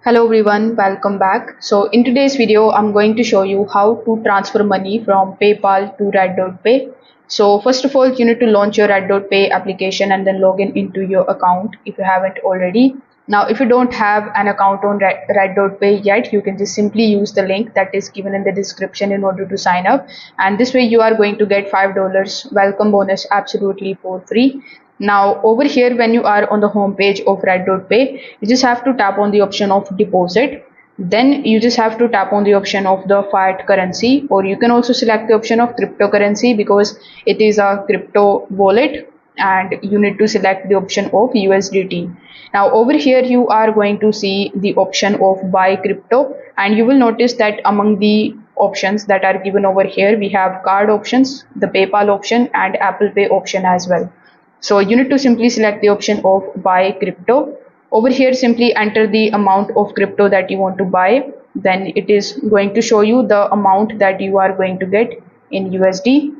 Hello everyone, welcome back. So in today's video, I'm going to show you how to transfer money from PayPal to RedotPay. So first of all, you need to launch your RedotPay application and then log in into your account if you haven't already. Now, if you don't have an account on RedotPay yet, you can just simply use the link that is given in the description in order to sign up. And this way you are going to get $5 welcome bonus absolutely for free. Now over here, when you are on the home page of RedotPay, you just have to tap on the option of deposit. Then you just have to tap on the option of the fiat currency, or you can also select the option of cryptocurrency because it is a crypto wallet, and you need to select the option of USDT. Now over here you are going to see the option of buy crypto, and you will notice that among the options that are given over here, we have card options, the PayPal option and Apple Pay option as well. So you need to simply select the option of buy crypto. Over here, simply enter the amount of crypto that you want to buy. Then it is going to show you the amount that you are going to get in USD.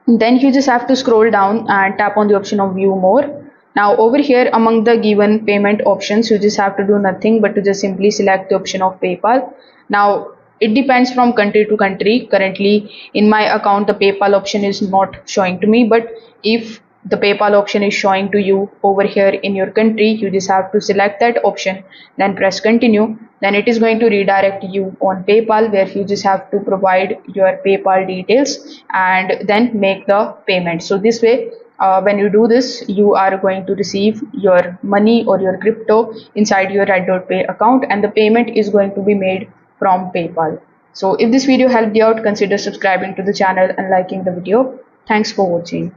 Then you just have to scroll down and tap on the option of view more. Now over here, among the given payment options, you just have to do nothing but to just simply select the option of PayPal. Now it depends from country to country. Currently in my account, the PayPal option is not showing to me, but if the PayPal option is showing to you over here in your country, you just have to select that option, then press continue. Then it is going to redirect you on PayPal, where you just have to provide your PayPal details and then make the payment. So this way, when you do this, you are going to receive your money or your crypto inside your RedotPay account, and the payment is going to be made from PayPal. So if this video helped you out, consider subscribing to the channel and liking the video. Thanks for watching.